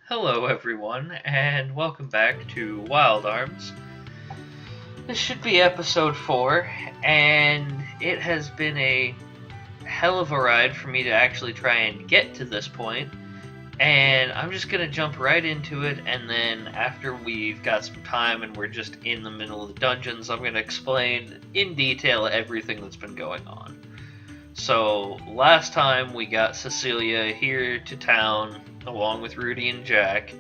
Hello, everyone, and welcome back to Wild Arms. This should be episode 4, and it has been a hell of a ride for me to actually try and get to this point. And I'm just going to jump right into it, and then after we've got some time and we're just in the middle of the dungeons, I'm going to explain in detail everything that's been going on. So, last time we got Cecilia here to town along with Rudy and Jack,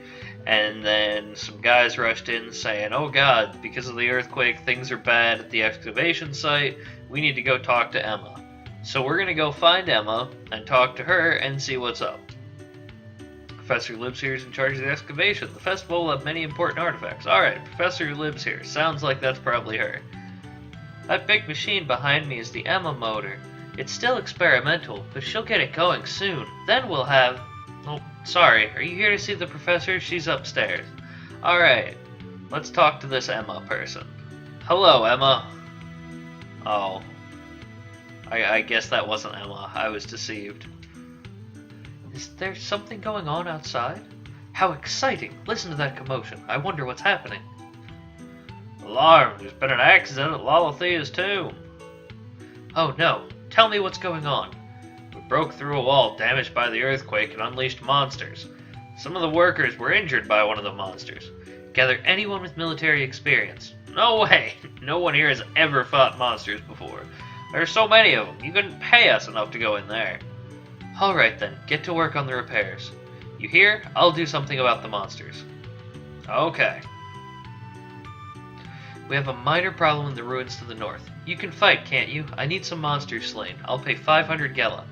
and then some guys rushed in saying, "Oh god, because of the earthquake, things are bad at the excavation site, we need to go talk to Emma." So we're gonna go find Emma and talk to her and see what's up. Professor who lives here is in charge of the excavation. The festival will have many important artifacts. Alright, Professor who lives here. Sounds like that's probably her. That big machine behind me is the Emma motor. It's still experimental, but she'll get it going soon. Then we'll have... Oh, sorry. Are you here to see the professor? She's upstairs. Alright. Let's talk to this Emma person. Hello, Emma. Oh. I guess that wasn't Emma. I was deceived. Is there something going on outside? How exciting. Listen to that commotion. I wonder what's happening. Alarm! There's been an accident at Lalathea's tomb. Oh no. Tell me what's going on. We broke through a wall damaged by the earthquake and unleashed monsters. Some of the workers were injured by one of the monsters. Gather anyone with military experience. No way! No one here has ever fought monsters before. There are so many of them, you couldn't pay us enough to go in there. Alright then, get to work on the repairs. You hear? I'll do something about the monsters. Okay. We have a minor problem in the ruins to the north. You can fight, can't you? I need some monsters slain. I'll pay 500 Gela.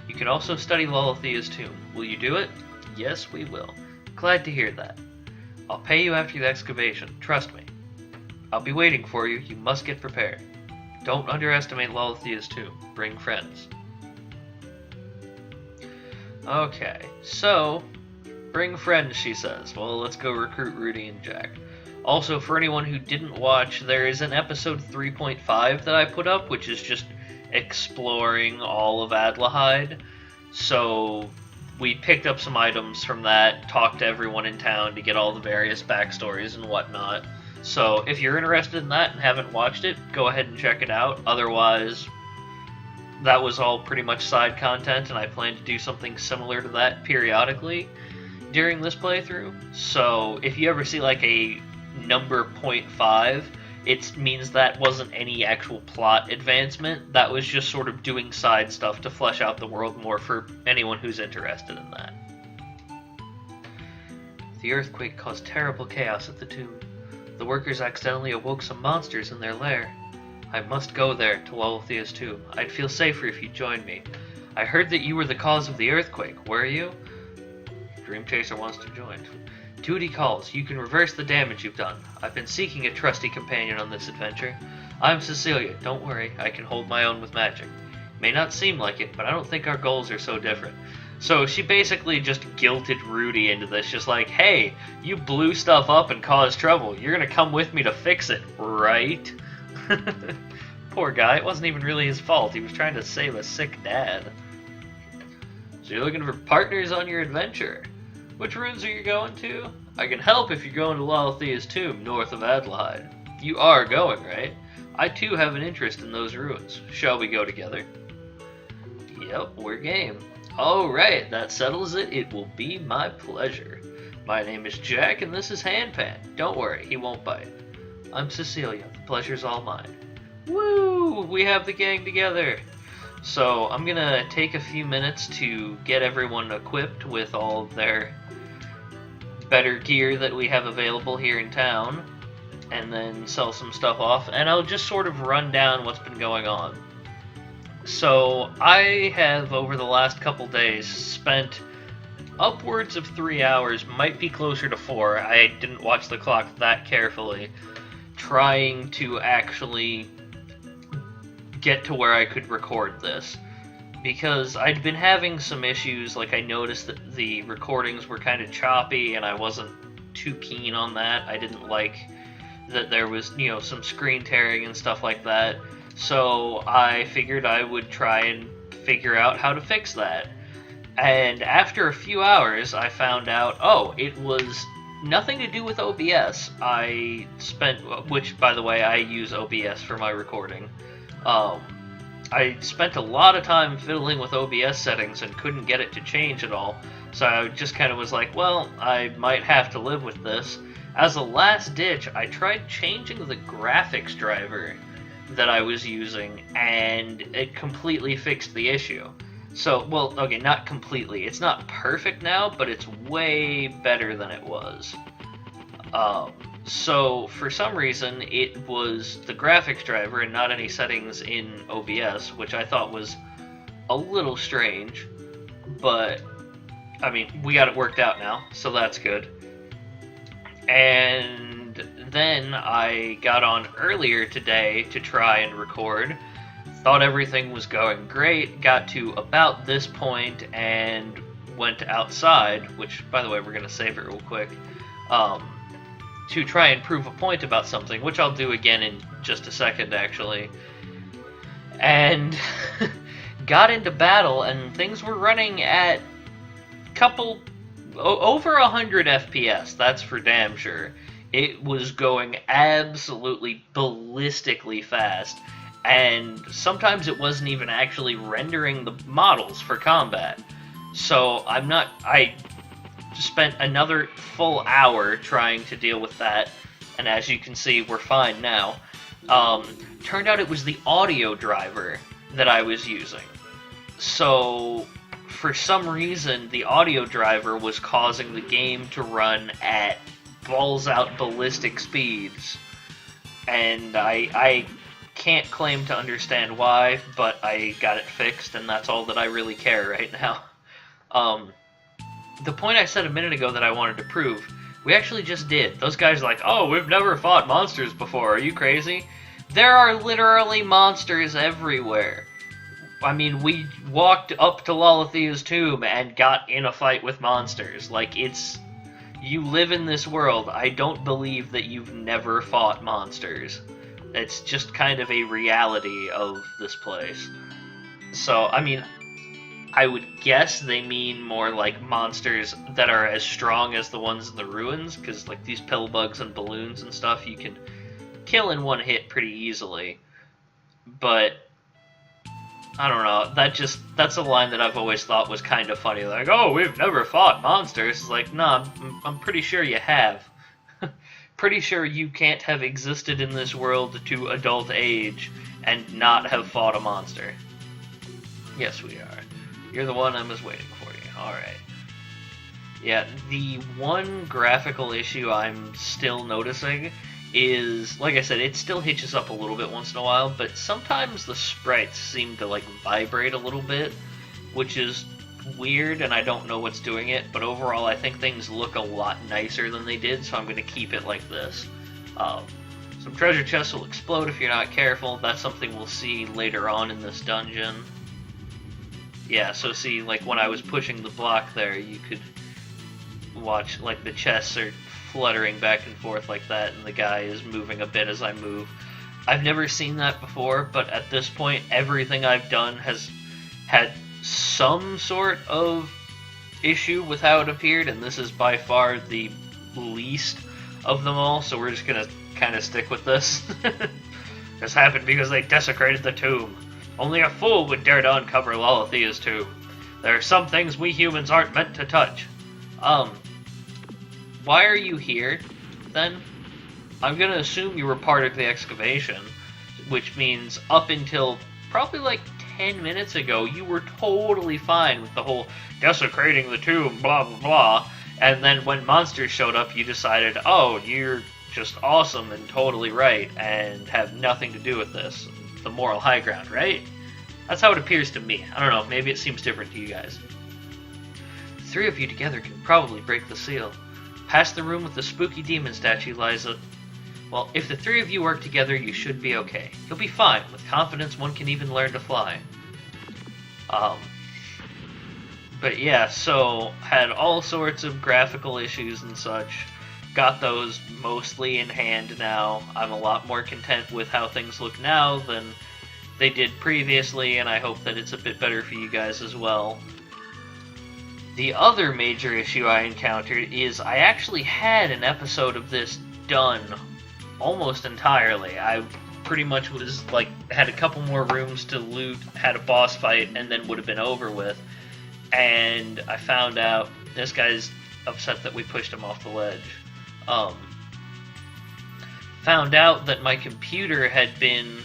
You can also study Lalathea's tomb. Will you do it? Yes, we will. Glad to hear that. I'll pay you after the excavation. Trust me. I'll be waiting for you. You must get prepared. Don't underestimate Lalathea's tomb. Bring friends. Okay, so... Bring friends, she says. Well, let's go recruit Rudy and Jack. Also, for anyone who didn't watch, there is an episode 3.5 that I put up, which is just exploring all of Adlehyde. So we picked up some items from that, talked to everyone in town to get all the various backstories and whatnot. So if you're interested in that and haven't watched it, go ahead and check it out. Otherwise, that was all pretty much side content, and I plan to do something similar to that periodically during this playthrough. So if you ever see like a number 0.5, it means that wasn't any actual plot advancement. That was just sort of doing side stuff to flesh out the world more for anyone who's interested in that. The earthquake caused terrible chaos at the tomb. The workers accidentally awoke some monsters in their lair. I must go there to Lalathea's tomb. I'd feel safer if you joined me. I heard that you were the cause of the earthquake. Were you? Dream Chaser wants to join. Duty calls. You can reverse the damage you've done. I've been seeking a trusty companion on this adventure. I'm Cecilia. Don't worry. I can hold my own with magic. May not seem like it, but I don't think our goals are so different. So she basically just guilted Rudy into this, just like, hey, you blew stuff up and caused trouble. You're gonna come with me to fix it, right? Poor guy. It wasn't even really his fault. He was trying to save a sick dad. So you're looking for partners on your adventure. Which ruins are you going to? I can help if you're going to Lalathea's tomb north of Adlehyde. You are going, right? I too have an interest in those ruins. Shall we go together? Yep, we're game. Alright, that settles it. It will be my pleasure. My name is Jack and this is Handpan. Don't worry, he won't bite. I'm Cecilia. The pleasure's all mine. Woo! We have the gang together. So I'm gonna take a few minutes to get everyone equipped with all of their better gear that we have available here in town, and then sell some stuff off, and I'll just sort of run down what's been going on. So I have, over the last couple days, spent upwards of 3 hours, might be closer to 4, I didn't watch the clock that carefully, trying to actually get to where I could record this. Because I'd been having some issues, like I noticed that the recordings were kind of choppy and I wasn't too keen on that. I didn't like that there was, some screen tearing and stuff like that. So I figured I would try and figure out how to fix that. And after a few hours, I found out, oh, it was nothing to do with OBS. I spent, which by the way, I use OBS for my recording. I spent a lot of time fiddling with OBS settings and couldn't get it to change at all. So I just kind of was like, well, I might have to live with this. As a last ditch, I tried changing the graphics driver that I was using, and it completely fixed the issue. So, well, okay, not completely. It's not perfect now, but it's way better than it was. So, for some reason, it was the graphics driver and not any settings in OBS, which I thought was a little strange. But, I mean, we got it worked out now, so that's good. And then I got on earlier today to try and record. Thought everything was going great, got to about this point and went outside, which, by the way, we're going to save it real quick, to try and prove a point about something, which I'll do again in just a second, actually. And got into battle, and things were running at over 100 FPS, that's for damn sure. It was going absolutely ballistically fast. And sometimes it wasn't even actually rendering the models for combat. So I spent another full hour trying to deal with that, and as you can see, we're fine now. Turned out it was the audio driver that I was using. So, for some reason, the audio driver was causing the game to run at balls-out ballistic speeds. And I can't claim to understand why, but I got it fixed, and that's all that I really care right now. The point I said a minute ago that I wanted to prove, we actually just did. Those guys are like, oh, we've never fought monsters before, are you crazy? There are literally monsters everywhere. I mean, we walked up to Lalathea's tomb and got in a fight with monsters. Like, you live in this world. I don't believe that you've never fought monsters. It's just kind of a reality of this place. So, I mean, I would guess they mean more like monsters that are as strong as the ones in the ruins, because like these pill bugs and balloons and stuff you can kill in one hit pretty easily. But I don't know, that's a line that I've always thought was kind of funny. Like, oh, we've never fought monsters. It's like, nah, I'm pretty sure you have. Pretty sure you can't have existed in this world to adult age and not have fought a monster. Yes, we are. You're the one I was waiting for you. Alright. Yeah, the one graphical issue I'm still noticing is, like I said, it still hitches up a little bit once in a while, but sometimes the sprites seem to, like, vibrate a little bit, which is weird, and I don't know what's doing it, but overall I think things look a lot nicer than they did, so I'm going to keep it like this. Some treasure chests will explode if you're not careful. That's something we'll see later on in this dungeon. Yeah, so see, like, when I was pushing the block there, you could watch, like, the chests are fluttering back and forth like that, and the guy is moving a bit as I move. I've never seen that before, but at this point, everything I've done has had some sort of issue with how it appeared, and this is by far the least of them all, so we're just gonna kind of stick with this. This happened because they desecrated the tomb. Only a fool would dare to uncover Lalathea's tomb. There are some things we humans aren't meant to touch. Why are you here, then? I'm gonna assume you were part of the excavation, which means up until probably like 10 minutes ago, you were totally fine with the whole desecrating the tomb, blah blah blah, and then when monsters showed up, you decided, oh, you're just awesome and totally right, and have nothing to do with this. The moral high ground, right? That's how it appears to me. I don't know, maybe it seems different to you guys. The three of you together can probably break the seal. Past the room with the spooky demon statue lies a... Well, if the three of you work together, you should be okay. You'll be fine. With confidence, one can even learn to fly. But yeah, so had all sorts of graphical issues and such. Got those mostly in hand now. I'm a lot more content with how things look now than they did previously, and I hope that it's a bit better for you guys as well. The other major issue I encountered is I actually had an episode of this done almost entirely. I pretty much was like, had a couple more rooms to loot, had a boss fight, and then would have been over with. And I found out this guy's upset that we pushed him off the ledge. Found out that my computer had been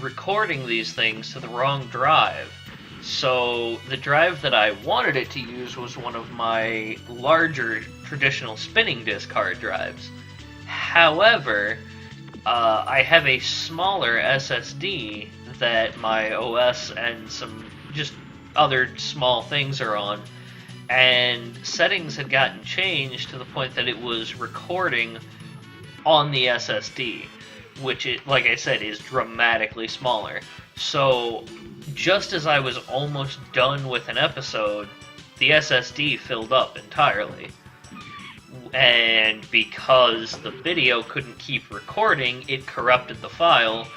recording these things to the wrong drive. So the drive that I wanted it to use was one of my larger traditional spinning disk hard drives. However, I have a smaller SSD that my OS and some just other small things are on, and settings had gotten changed to the point that it was recording on the SSD, which, like I said, is dramatically smaller. So just as I was almost done with an episode, the SSD filled up entirely. And because the video couldn't keep recording, it corrupted the file,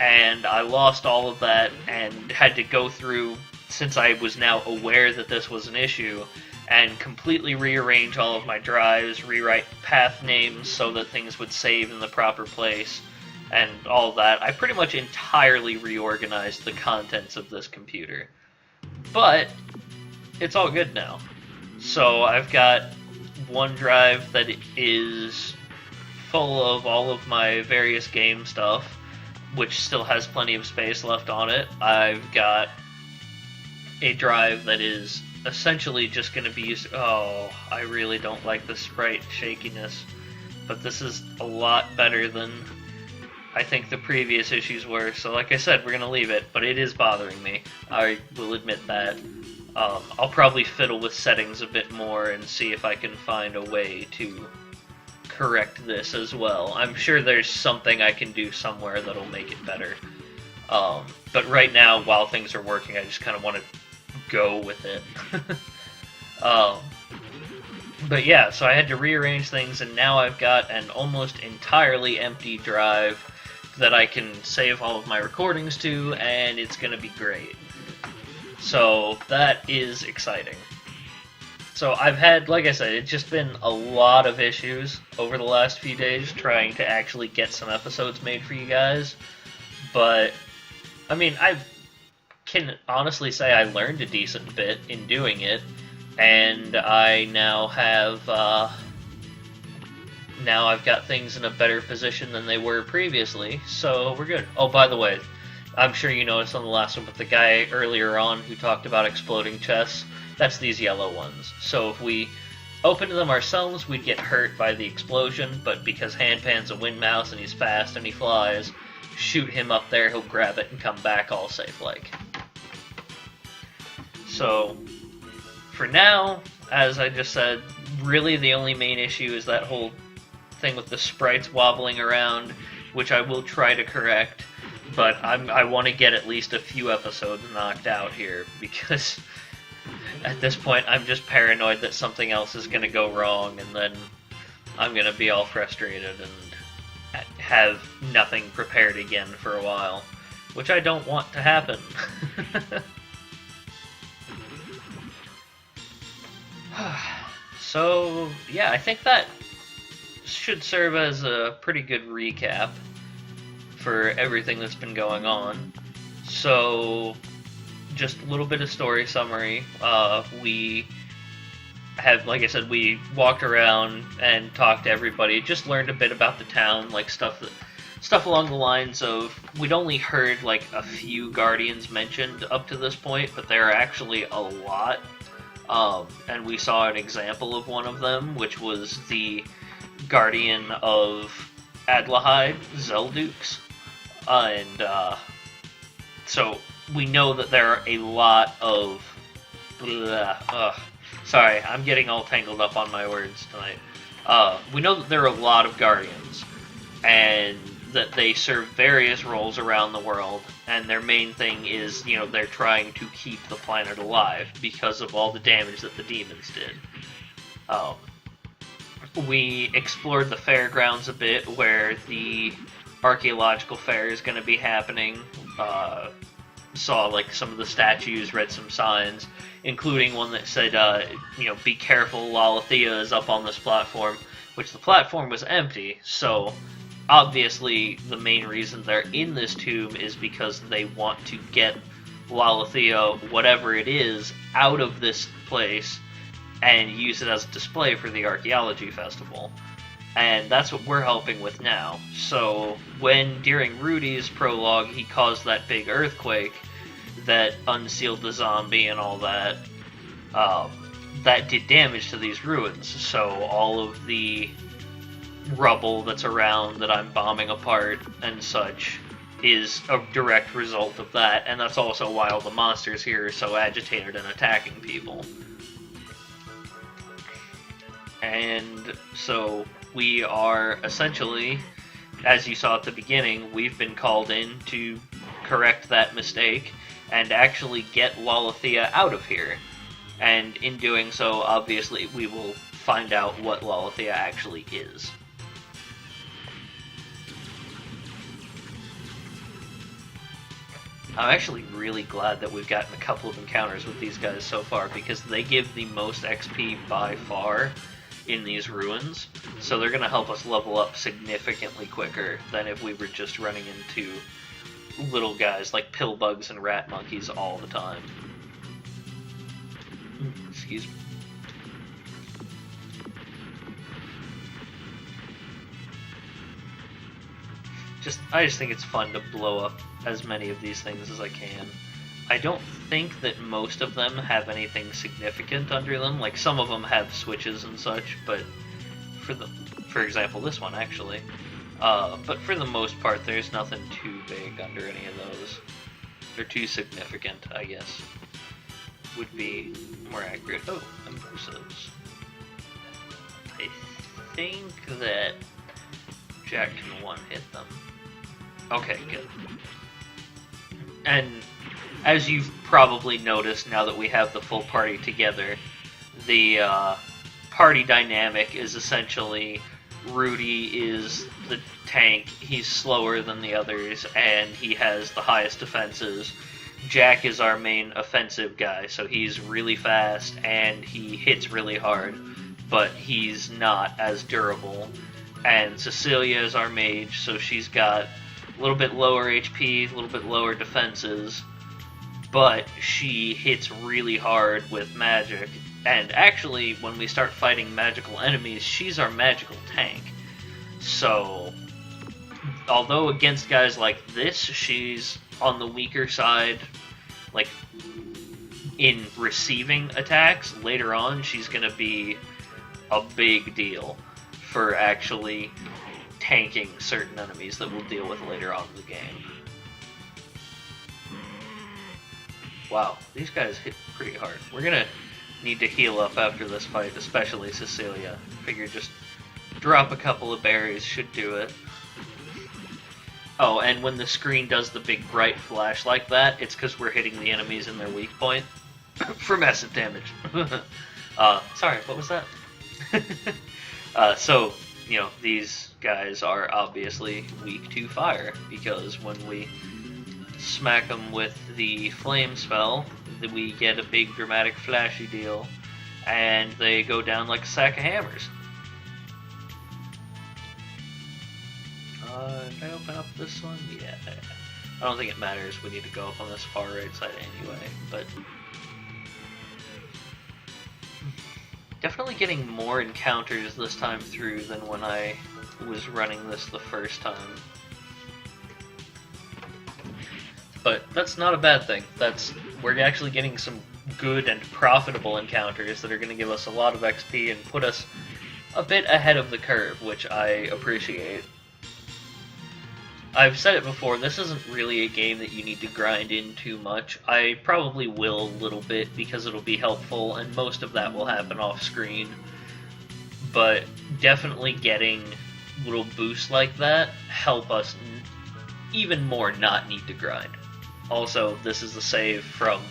and I lost all of that and had to go through, since I was now aware that this was an issue, and completely rearrange all of my drives, rewrite path names so that things would save in the proper place, and all of that. I pretty much entirely reorganized the contents of this computer. But it's all good now. So I've got one drive that is full of all of my various game stuff, which still has plenty of space left on it. I've got a drive that is essentially just going to be used... Oh, I really don't like the sprite shakiness, but this is a lot better than I think the previous issues were, so like I said, we're going to leave it, but it is bothering me. I will admit that. I'll probably fiddle with settings a bit more and see if I can find a way to correct this as well. I'm sure there's something I can do somewhere that'll make it better. But right now, while things are working, I just kind of want to go with it. But yeah, so I had to rearrange things, and now I've got an almost entirely empty drive that I can save all of my recordings to, and it's going to be great. So that is exciting. So I've had, like I said, it's just been a lot of issues over the last few days trying to actually get some episodes made for you guys. But, I mean, I can honestly say I learned a decent bit in doing it, and I now have, now I've got things in a better position than they were previously, so we're good. Oh, by the way, I'm sure you noticed on the last one, but the guy earlier on who talked about exploding chests, that's these yellow ones. So if we opened them ourselves, we'd get hurt by the explosion, but because Handpan's a wind mouse and he's fast and he flies, shoot him up there, he'll grab it and come back all safe-like. So, for now, as I just said, really the only main issue is that whole thing with the sprites wobbling around, which I will try to correct. But I want to get at least a few episodes knocked out here, because at this point I'm just paranoid that something else is going to go wrong, and then I'm going to be all frustrated and have nothing prepared again for a while, which I don't want to happen. So, yeah, I think that should serve as a pretty good recap for everything that's been going on. So, just a little bit of story summary. We have, like I said, we walked around and talked to everybody, just learned a bit about the town, like stuff along the lines of, we'd only heard like a few Guardians mentioned up to this point, but there are actually a lot. And we saw an example of one of them, which was the Guardian of Adlehyde, Zeldukes. And so we know that there are a lot of... sorry, I'm getting all tangled up on my words tonight. We know that there are a lot of Guardians, and that they serve various roles around the world, and their main thing is, you know, they're trying to keep the planet alive because of all the damage that the demons did. We explored the fairgrounds a bit, where the archaeological fair is going to be happening. saw like some of the statues, read some signs, including one that said, be careful, Lalathea is up on this platform, which the platform was empty, so obviously the main reason they're in this tomb is because they want to get Lalathea, whatever it is, out of this place and use it as a display for the archaeology festival. And that's what we're helping with now. So when, during Rudy's prologue, he caused that big earthquake that unsealed the zombie and all that, that did damage to these ruins. So all of the rubble that's around that I'm bombing apart and such is a direct result of that, and that's also why all the monsters here are so agitated and attacking people. And so we are essentially, as you saw at the beginning, we've been called in to correct that mistake and actually get Lalathea out of here. And in doing so, obviously, we will find out what Lalathea actually is. I'm actually really glad that we've gotten a couple of encounters with these guys so far, because they give the most XP by far in these ruins, so they're going to help us level up significantly quicker than if we were just running into little guys like pill bugs and rat monkeys all the time. Excuse me. I just think it's fun to blow up as many of these things as I can. I don't think that most of them have anything significant under them. Like, some of them have switches and such, but for example, this one actually. But for the most part, there's nothing too big under any of those. They're too significant, I guess, would be more accurate. Oh, Mimosas. I think that Jack can one-hit them. Okay, good. And as you've probably noticed now that we have the full party together, the party dynamic is essentially Rudy is the tank, he's slower than the others, and he has the highest defenses. Jack is our main offensive guy, so he's really fast and he hits really hard, but he's not as durable. And Cecilia is our mage, so she's got a little bit lower HP, a little bit lower defenses, but she hits really hard with magic. And actually, when we start fighting magical enemies, she's our magical tank. So, although against guys like this, she's on the weaker side, like, in receiving attacks, later on she's going to be a big deal for actually tanking certain enemies that we'll deal with later on in the game. Wow, these guys hit pretty hard. We're gonna need to heal up after this fight, especially Cecilia. Figure just drop a couple of berries should do it. Oh, and when the screen does the big bright flash like that, it's because we're hitting the enemies in their weak point for massive damage. Sorry, what was that? So, these guys are obviously weak to fire, because when we smack them with the flame spell, we get a big dramatic flashy deal, and they go down like a sack of hammers. Did I open up this one? Yeah. I don't think it matters. We need to go up on this far right side anyway, but definitely getting more encounters this time through than when I was running this the first time. But that's not a bad thing. We're actually getting some good and profitable encounters that are going to give us a lot of XP and put us a bit ahead of the curve, which I appreciate. I've said it before, this isn't really a game that you need to grind in too much. I probably will a little bit because it'll be helpful, and most of that will happen off screen. But definitely getting little boosts like that help us even more not need to grind. Also, this is a save from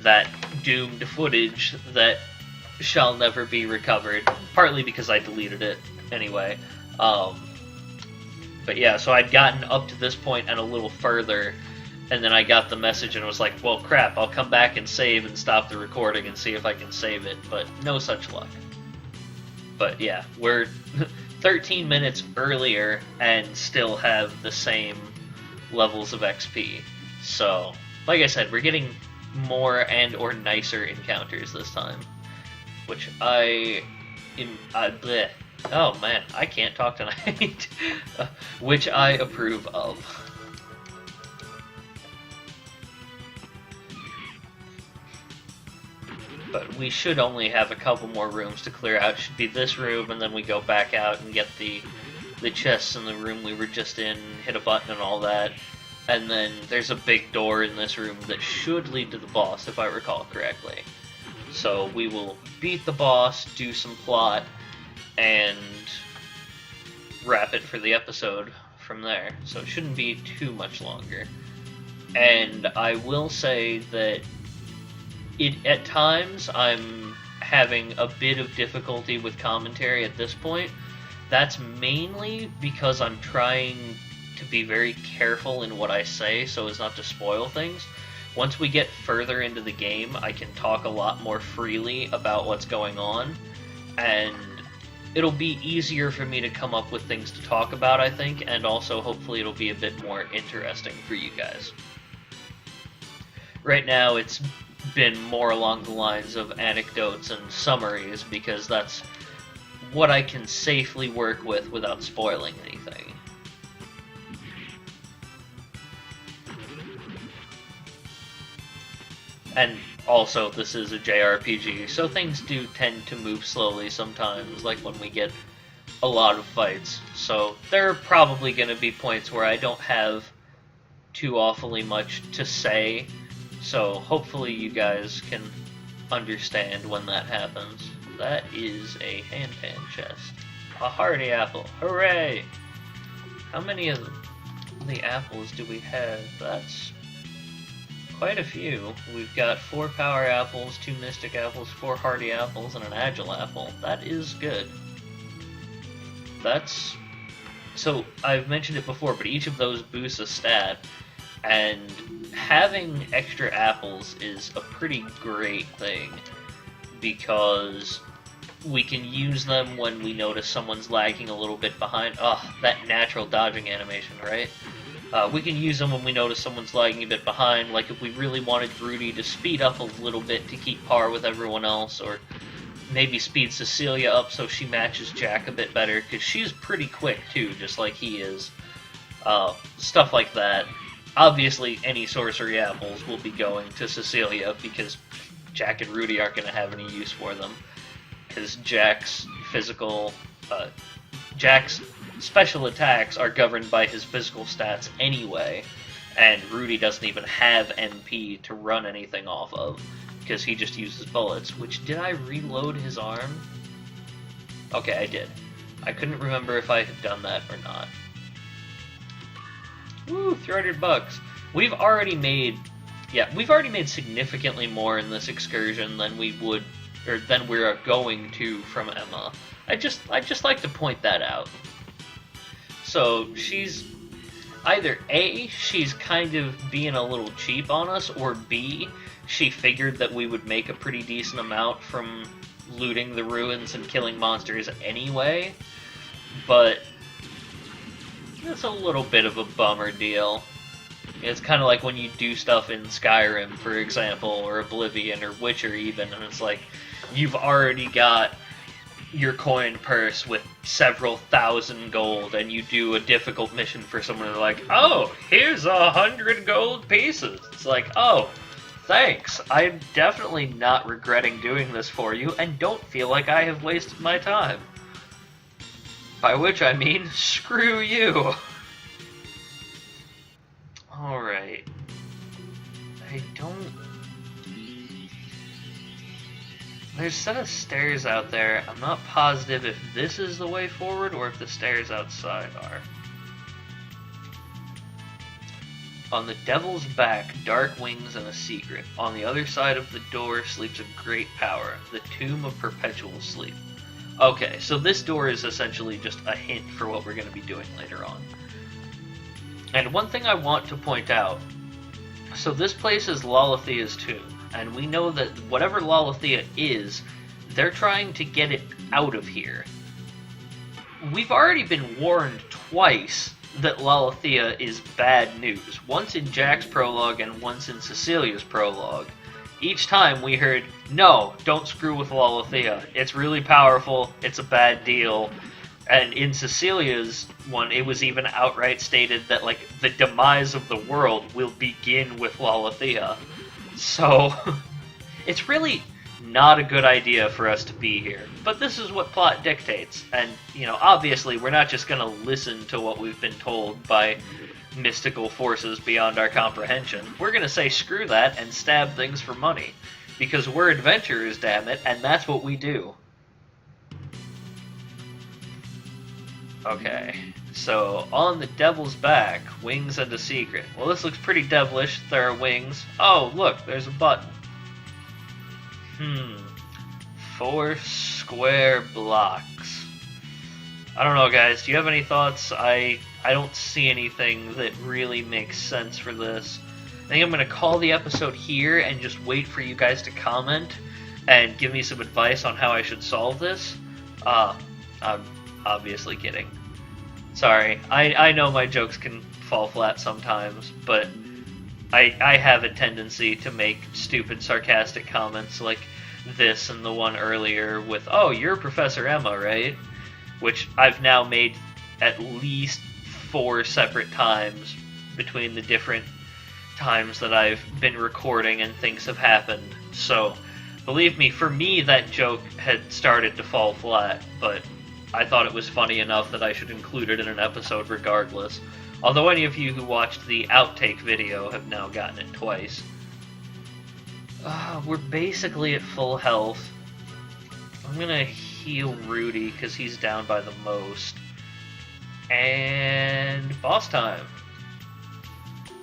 that doomed footage that shall never be recovered, partly because I deleted it anyway. But yeah, so I'd gotten up to this point and a little further, And then I got the message and was like, well, crap, I'll come back and save and stop the recording and see if I can save it, but no such luck. But yeah, we're 13 minutes earlier and still have the same levels of XP. So, like I said, we're getting more and or nicer encounters this time, which bleh. Oh man, I can't talk tonight. Which I approve of. But we should only have a couple more rooms to clear out. It should be this room, and then we go back out and get the chests in the room we were just in, hit a button and all that. And then there's a big door in this room that should lead to the boss, if I recall correctly. So we will beat the boss, do some plot, and wrap it for the episode from there. So it shouldn't be too much longer. And I will say that at times I'm having a bit of difficulty with commentary at this point. That's mainly because I'm trying to be very careful in what I say so as not to spoil things. Once we get further into the game, I can talk a lot more freely about what's going on, and it'll be easier for me to come up with things to talk about, I think, and also hopefully it'll be a bit more interesting for you guys. Right now it's been more along the lines of anecdotes and summaries, because that's what I can safely work with without spoiling anything. And also, this is a JRPG, so things do tend to move slowly sometimes, like when we get a lot of fights. So there are probably going to be points where I don't have too awfully much to say, so hopefully you guys can understand when that happens. That is a hand-pan chest. A hearty apple. Hooray! How many of the apples do we have? That's quite a few. We've got 4 power apples, 2 mystic apples, 4 hearty apples, and an agile apple. That is good. That's... So, I've mentioned it before, but each of those boosts a stat, and having extra apples is a pretty great thing, because we can use them when we notice someone's lagging a little bit behind. That natural dodging animation, right? We can use them when we notice someone's lagging a bit behind, like if we really wanted Rudy to speed up a little bit to keep par with everyone else, or maybe speed Cecilia up so she matches Jack a bit better, because she's pretty quick too, just like he is. Stuff like that. Obviously, any sorcery apples will be going to Cecilia, because Jack and Rudy aren't going to have any use for them, because Jack's special attacks are governed by his physical stats anyway, and Rudy doesn't even have MP to run anything off of, because he just uses bullets. Which, did I reload his arm? Okay, I did. I couldn't remember if I had done that or not. Woo, $300. We've already made significantly more in this excursion than we would, or than we're going to from Emma. I just like to point that out. So she's either A, she's kind of being a little cheap on us, or B, she figured that we would make a pretty decent amount from looting the ruins and killing monsters anyway, but it's a little bit of a bummer deal. It's kind of like when you do stuff in Skyrim, for example, or Oblivion, or Witcher even, and it's like, you've already got your coin purse with several thousand gold, and you do a difficult mission for someone, and they're like, oh, here's 100 gold pieces. It's like, oh, thanks. I'm definitely not regretting doing this for you, and don't feel like I have wasted my time. By which I mean, screw you. Alright. There's a set of stairs out there. I'm not positive if this is the way forward or if the stairs outside are. On the devil's back, dark wings and a secret. On the other side of the door sleeps a great power, the tomb of perpetual sleep. Okay, so this door is essentially just a hint for what we're going to be doing later on. And one thing I want to point out So this place is Lalathea's tomb, and we know that whatever Lalathea is, they're trying to get it out of here. We've already been warned twice that Lalathea is bad news. Once in Jack's prologue and once in Cecilia's prologue. Each time we heard, no, don't screw with Lalathea. It's really powerful, it's a bad deal. And in Cecilia's one, it was even outright stated that, like, the demise of the world will begin with Lalathea. So, it's really not a good idea for us to be here. But this is what plot dictates. And, you know, obviously we're not just gonna listen to what we've been told by mystical forces beyond our comprehension. We're gonna say screw that and stab things for money. Because we're adventurers, damn it, and that's what we do. Okay, so on the devil's back, wings and a secret. Well, this looks pretty devilish. There are wings. Oh, look, there's a button. 4 square blocks. I don't know, guys. Do you have any thoughts? I don't see anything that really makes sense for this. I think I'm going to call the episode here and just wait for you guys to comment and give me some advice on how I should solve this. I'm obviously kidding. Sorry, I know my jokes can fall flat sometimes, but I have a tendency to make stupid, sarcastic comments like this and the one earlier with, oh, you're Professor Emma, right? Which I've now made at least 4 separate times between the different times that I've been recording and things have happened. So, believe me, for me that joke had started to fall flat, but I thought it was funny enough that I should include it in an episode regardless. Although any of you who watched the outtake video have now gotten it twice. We're basically at full health. I'm gonna heal Rudy because he's down by the most. And boss time.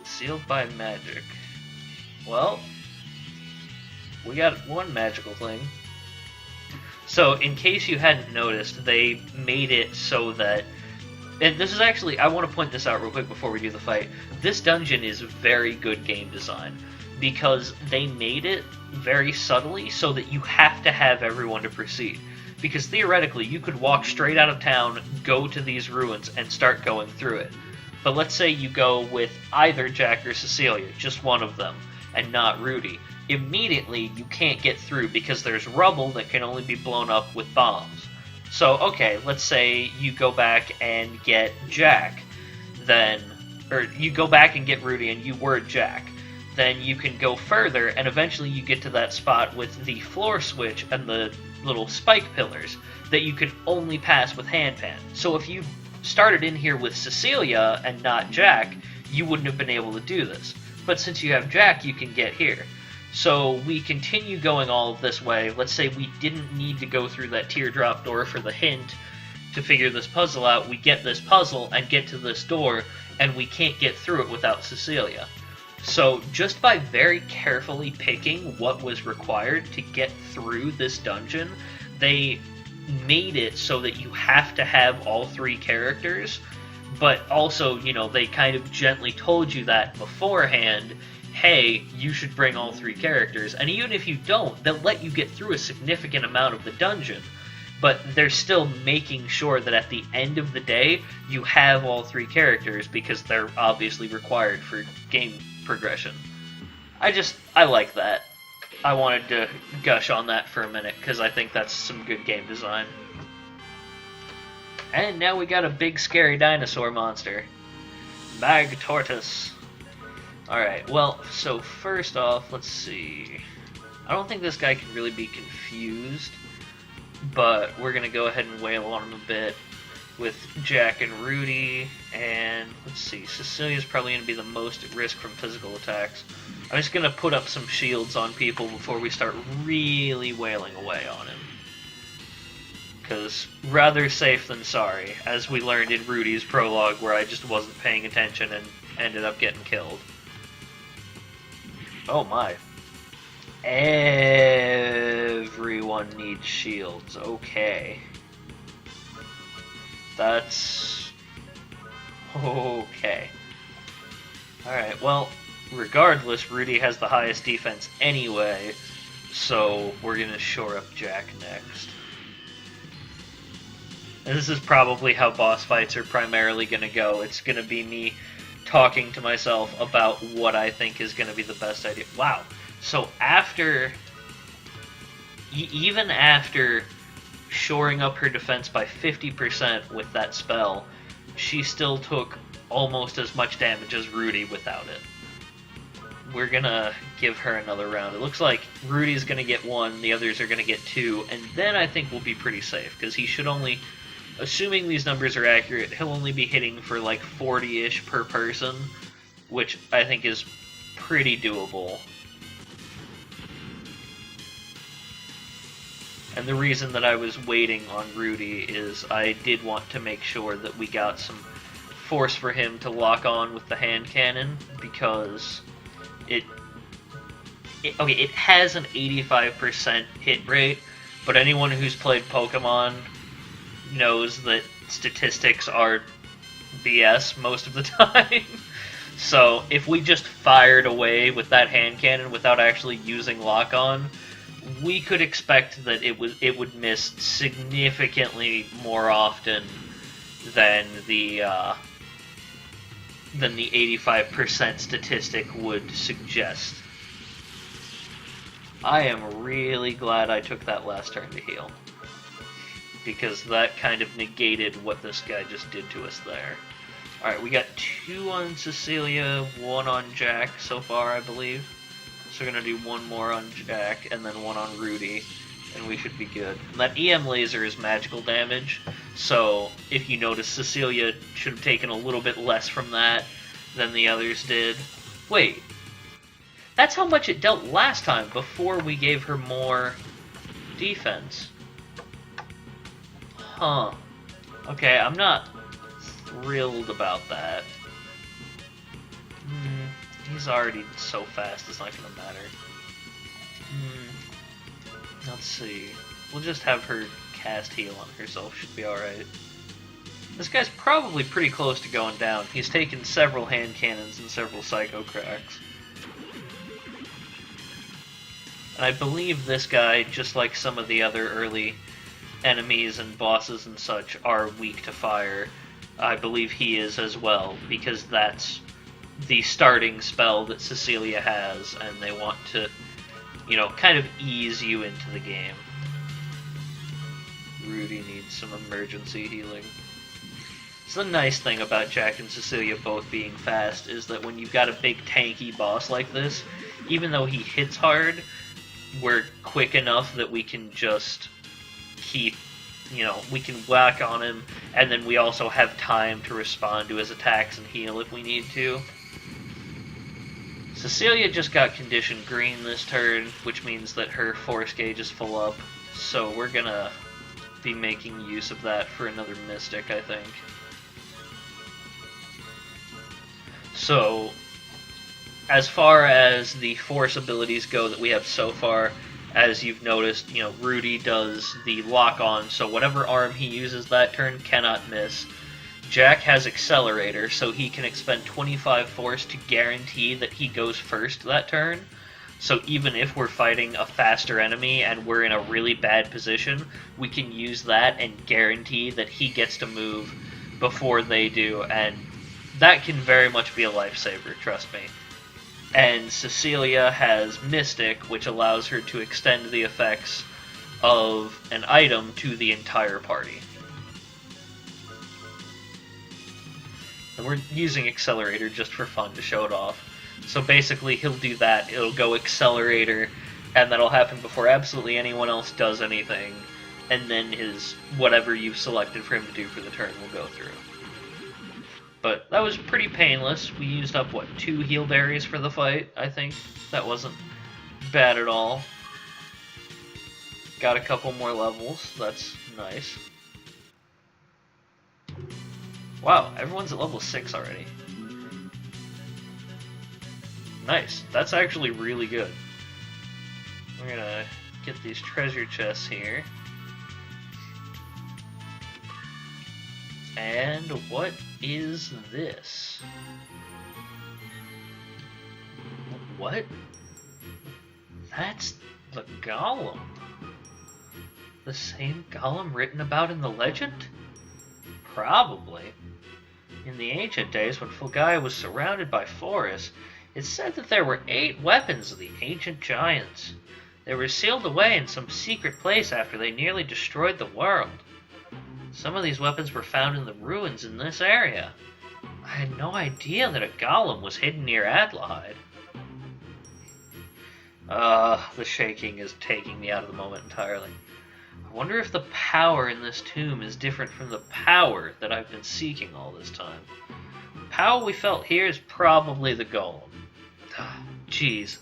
Sealed by magic. Well, we got one magical thing. So, in case you hadn't noticed, they made it so that... And this is actually... I want to point this out real quick before we do the fight. This dungeon is very good game design, because they made it very subtly so that you have to have everyone to proceed. Because theoretically, you could walk straight out of town, go to these ruins, and start going through it. But let's say you go with either Jack or Cecilia, just one of them, and not Rudy. Immediately you can't get through because there's rubble that can only be blown up with bombs. So, okay, let's say you go back and get Jack, then, or you go back and get Rudy and you were Jack. Then you can go further and eventually you get to that spot with the floor switch and the little spike pillars that you can only pass with handpan. So if you started in here with Cecilia and not Jack, you wouldn't have been able to do this. But since you have Jack, you can get here. So we continue going all this way. Let's say we didn't need to go through that teardrop door for the hint to figure this puzzle out. We get this puzzle and get to this door, and we can't get through it without Cecilia. So just by very carefully picking what was required to get through this dungeon, they made it so that you have to have all 3 characters, but also, you know, they kind of gently told you that beforehand, hey, you should bring all 3 characters, and even if you don't, they'll let you get through a significant amount of the dungeon, but they're still making sure that at the end of the day, you have all 3 characters, because they're obviously required for game progression. I like that. I wanted to gush on that for a minute, because I think that's some good game design. And now we got a big scary dinosaur monster. Mag Tortoise. Alright, well, so first off, let's see. I don't think this guy can really be confused, but we're going to go ahead and wail on him a bit with Jack and Rudy, and let's see, Cecilia's probably going to be the most at risk from physical attacks. I'm just going to put up some shields on people before we start really wailing away on him. Because rather safe than sorry, as we learned in Rudy's prologue where I just wasn't paying attention and ended up getting killed. Oh my. Everyone needs shields. Okay. That's... okay. Alright, well, regardless, Rudy has the highest defense anyway, so we're going to shore up Jack next. And this is probably how boss fights are primarily going to go. It's going to be me talking to myself about what I think is going to be the best idea. Wow. So after... even after shoring up her defense by 50% with that spell, she still took almost as much damage as Rudy without it. We're gonna give her another round. It looks like Rudy's gonna get 1, the others are gonna get 2, and then I think we'll be pretty safe, because he should only, assuming these numbers are accurate, he'll only be hitting for like 40-ish per person, which I think is pretty doable. And the reason that I was waiting on Rudy is I did want to make sure that we got some force for him to lock on with the hand cannon, because it has an 85% hit rate, but anyone who's played Pokemon knows that statistics are BS most of the time. So if we just fired away with that hand cannon without actually using lock on, we could expect that it would miss significantly more often than the 85% statistic would suggest. I am really glad I took that last turn to heal, because that kind of negated what this guy just did to us there. Alright, we got 2 on Cecilia, 1 on Jack so far, I believe. So we're going to do 1 more on Jack, and then 1 on Rudy, and we should be good. And that EM laser is magical damage, so if you notice, Cecilia should have taken a little bit less from that than the others did. Wait, that's how much it dealt last time, before we gave her more defense. Huh. Okay, I'm not thrilled about that. He's already so fast, it's not gonna matter. Let's see. We'll just have her cast heal on herself, should be alright. This guy's probably pretty close to going down. He's taken several hand cannons and several psycho cracks. And I believe this guy, just like some of the other early enemies and bosses and such, are weak to fire. I believe he is as well, because that's the starting spell that Cecilia has, and they want to, you know, kind of ease you into the game. Rudy needs some emergency healing. So the nice thing about Jack and Cecilia both being fast is that when you've got a big tanky boss like this, even though he hits hard, we're quick enough that we can just keep, you know, we can whack on him, and then we also have time to respond to his attacks and heal if we need to. Cecilia just got condition green this turn, which means that her force gauge is full up, so we're gonna be making use of that for another Mystic, I think. So, as far as the force abilities go that we have so far, as you've noticed, you know, Rudy does the lock-on, so whatever arm he uses that turn cannot miss. Jack has Accelerator, so he can expend 25 force to guarantee that he goes first that turn. So even if we're fighting a faster enemy and we're in a really bad position, we can use that and guarantee that he gets to move before they do, and that can very much be a lifesaver, trust me. And Cecilia has Mystic, which allows her to extend the effects of an item to the entire party. And we're using Accelerator just for fun to show it off. So basically he'll do that, it'll go Accelerator, and that'll happen before absolutely anyone else does anything, and then his whatever you've selected for him to do for the turn will go through. But that was pretty painless. We used up, what, 2 heal berries for the fight, I think? That wasn't bad at all. Got a couple more levels, that's nice. Wow, everyone's at level 6 already. Nice, that's actually really good. We're gonna get these treasure chests here. And what is this? What? That's the golem. The same golem written about in the legend? Probably. In the ancient days, when Fulgaia was surrounded by forests, it said that there were 8 weapons of the ancient giants. They were sealed away in some secret place after they nearly destroyed the world. Some of these weapons were found in the ruins in this area. I had no idea that a golem was hidden near Adlehyde. The shaking is taking me out of the moment entirely. I wonder if the power in this tomb is different from the power that I've been seeking all this time. The power we felt here is probably the golem. Jeez.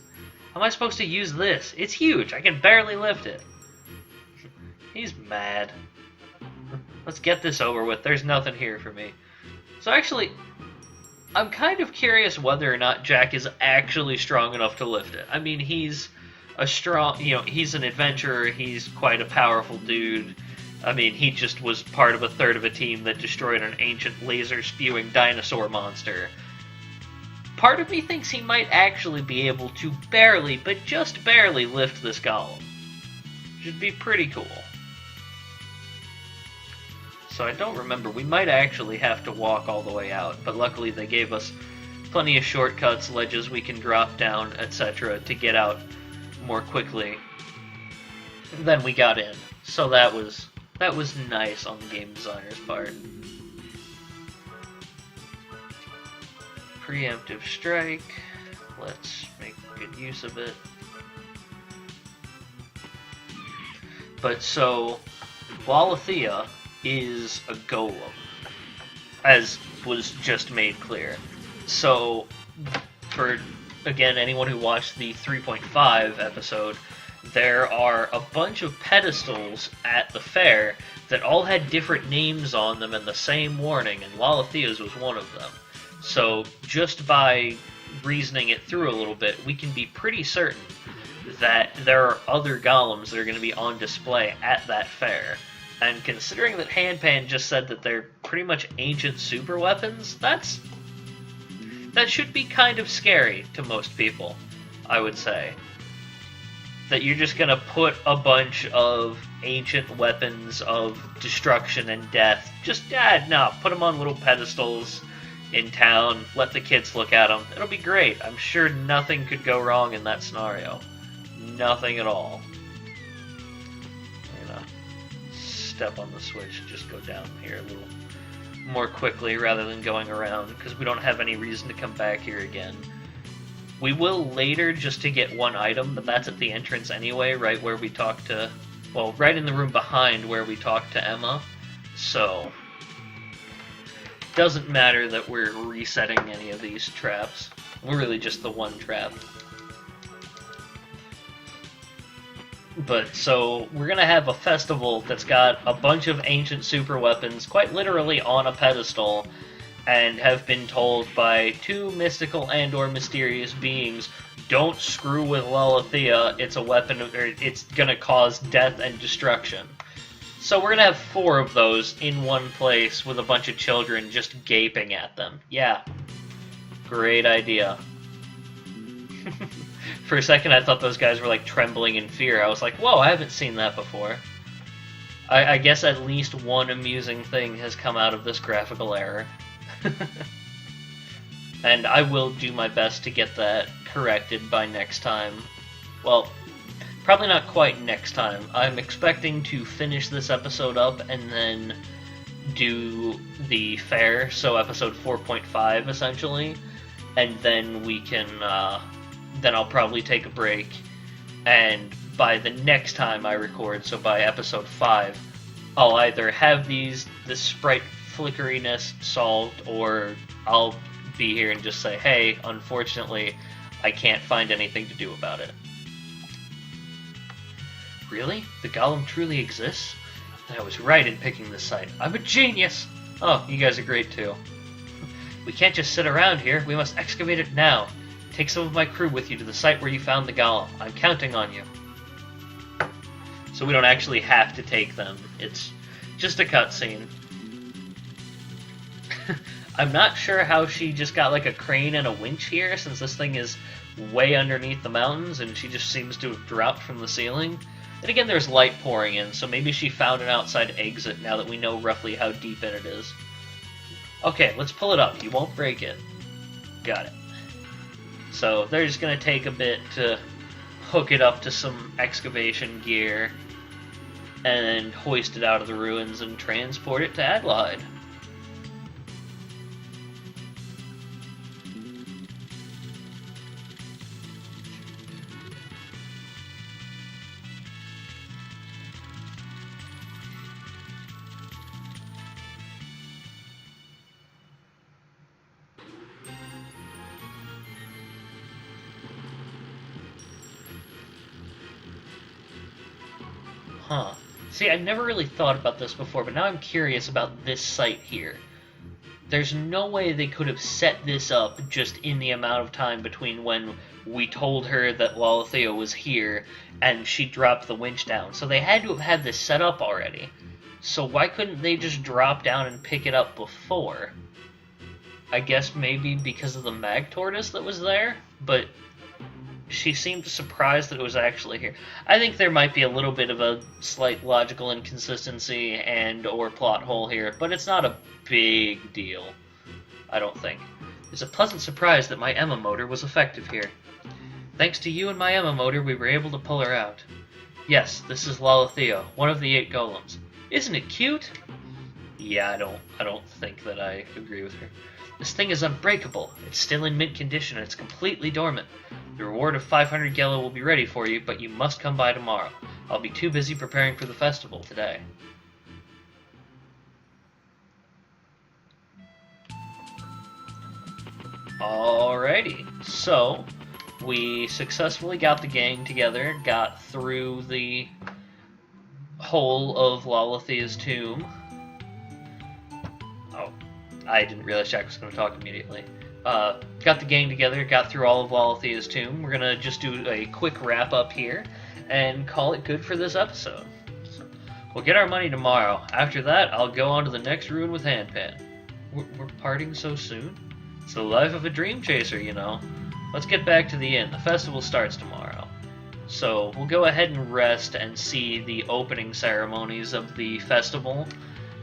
How am I supposed to use this? It's huge. I can barely lift it. He's mad. Let's get this over with. There's nothing here for me. So actually, I'm kind of curious whether or not Jack is actually strong enough to lift it. I mean, he's a strong, he's an adventurer. He's quite a powerful dude. I mean, he just was part of a third of a team that destroyed an ancient laser-spewing dinosaur monster. Part of me thinks he might actually be able to barely, but just barely, lift this golem. Which would be pretty cool. So I don't remember. We might actually have to walk all the way out, but luckily they gave us plenty of shortcuts, ledges we can drop down, etc. to get out more quickly than we got in. So that was nice on the game designer's part. Preemptive strike. Let's make good use of it. But so, Wallachia is a golem, as was just made clear. So, for, again, anyone who watched the 3.5 episode, there are a bunch of pedestals at the fair that all had different names on them and the same warning, and Wallachia's was one of them. So, just by reasoning it through a little bit, we can be pretty certain that there are other golems that are going to be on display at that fair. And considering that Handpan just said that they're pretty much ancient super weapons, that should be kind of scary to most people, I would say. That you're just going to put a bunch of ancient weapons of destruction and death, put them on little pedestals in town, let the kids look at them. It'll be great. I'm sure nothing could go wrong in that scenario. Nothing at all. I'm gonna step on the switch and just go down here a little more quickly rather than going around, because we don't have any reason to come back here again. We will later just to get one item, but that's at the entrance anyway, right where we talked to... Well, right in the room behind where we talked to Emma. So, doesn't matter that we're resetting any of these traps. We're really just the one trap. But, so, we're gonna have a festival that's got a bunch of ancient super weapons, quite literally on a pedestal, and have been told by two mystical and or mysterious beings, don't screw with Wallachia, it's a weapon, or it's gonna cause death and destruction. So we're gonna have 4 of those in one place with a bunch of children just gaping at them. Yeah. Great idea. For a second I thought those guys were like trembling in fear. I was like, whoa, I haven't seen that before. I guess at least one amusing thing has come out of this graphical error. And I will do my best to get that corrected by next time. Well, probably not quite next time. I'm expecting to finish this episode up and then do the fair, so episode 4.5 essentially, and then we can, then I'll probably take a break, and by the next time I record, so by episode 5, I'll either have this sprite flickeriness solved, or I'll be here and just say, hey, unfortunately, I can't find anything to do about it. Really? The golem truly exists? Then I was right in picking this site. I'm a genius! Oh, you guys are great too. We can't just sit around here, we must excavate it now. Take some of my crew with you to the site where you found the golem. I'm counting on you. So we don't actually have to take them. It's just a cutscene. I'm not sure how she just got like a crane and a winch here, since this thing is way underneath the mountains and she just seems to have dropped from the ceiling. And again, there's light pouring in, so maybe she found an outside exit now that we know roughly how deep in it is. Okay, let's pull it up. You won't break it. Got it. So they're just going to take a bit to hook it up to some excavation gear and hoist it out of the ruins and transport it to Adelaide. Huh. See, I've never really thought about this before, but now I'm curious about this site here. There's no way they could have set this up just in the amount of time between when we told her that Lalithea was here and she dropped the winch down. So they had to have had this set up already. So why couldn't they just drop down and pick it up before? I guess maybe because of the mag tortoise that was there, but she seemed surprised that it was actually here. I think there might be a little bit of a slight logical inconsistency and or plot hole here, but it's not a big deal, I don't think. It's a pleasant surprise that my Emma motor was effective here. Thanks to you and my Emma motor, we were able to pull her out. Yes, this is Lalithea, one of the 8 golems. Isn't it cute? Yeah, I don't think that I agree with her. This thing is unbreakable. It's still in mint condition and it's completely dormant. The reward of 500 Gela will be ready for you, but you must come by tomorrow. I'll be too busy preparing for the festival today. Alrighty, so we successfully got the gang together, got through the whole of Lalithea's tomb. Oh, I didn't realize Jack was going to talk immediately. Got the gang together, got through all of Lalithea's tomb. We're going to just do a quick wrap-up here and call it good for this episode. So, we'll get our money tomorrow. After that, I'll go on to the next ruin with Handpan. We're parting so soon? It's the life of a dream chaser, you know. Let's get back to the inn. The festival starts tomorrow. So we'll go ahead and rest and see the opening ceremonies of the festival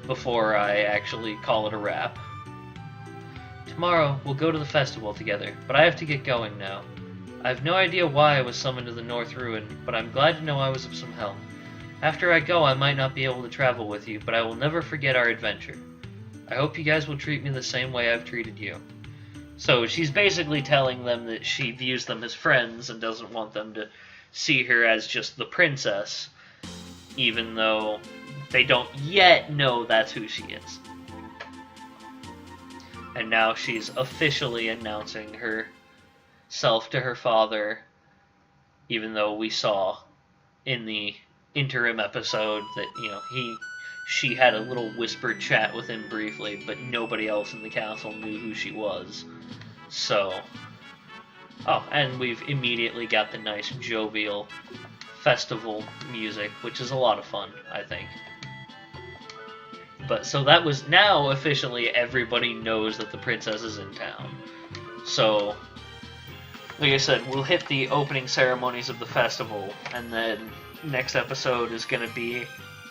before I actually call it a wrap. Tomorrow, we'll go to the festival together, but I have to get going now. I have no idea why I was summoned to the North Ruin, but I'm glad to know I was of some help. After I go, I might not be able to travel with you, but I will never forget our adventure. I hope you guys will treat me the same way I've treated you. So she's basically telling them that she views them as friends and doesn't want them to see her as just the princess, even though they don't yet know that's who she is. And now she's officially announcing herself to her father, even though we saw in the interim episode that, you know, she had a little whispered chat with him briefly, but nobody else in the castle knew who she was. So, oh, and we've immediately got the nice jovial festival music, which is a lot of fun, I think. But so that was now officially everybody knows that the princess is in town. So, like I said, we'll hit the opening ceremonies of the festival, and then next episode is going to be,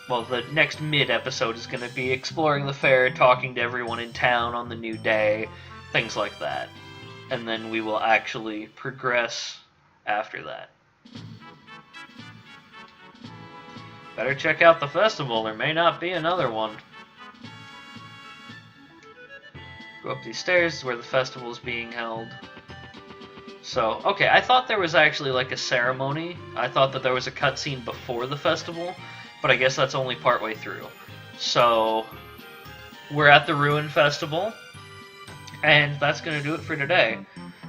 well, the next mid-episode is going to be exploring the fair, talking to everyone in town on the new day, things like that. And then we will actually progress after that. Better check out the festival, there may not be another one. Go up these stairs where the festival is being held. So, okay, I thought there was actually like a ceremony. I thought that there was a cutscene before the festival, but I guess that's only partway through. So, we're at the Ruin Festival, and that's going to do it for today.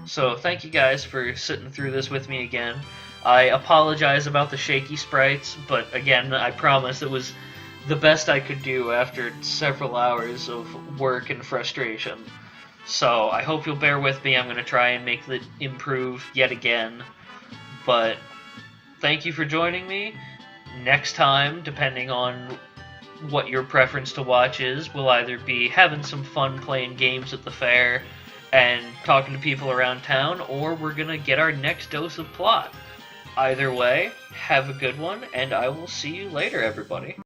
So, thank you guys for sitting through this with me again. I apologize about the shaky sprites, but again, I promise it was the best I could do after several hours of work and frustration. So I hope you'll bear with me. I'm going to try and make it improve yet again. But thank you for joining me. Next time, depending on what your preference to watch is. We'll either be having some fun playing games at the fair and talking to people around town, or we're gonna get our next dose of plot. Either way, have a good one, and I will see you later, everybody.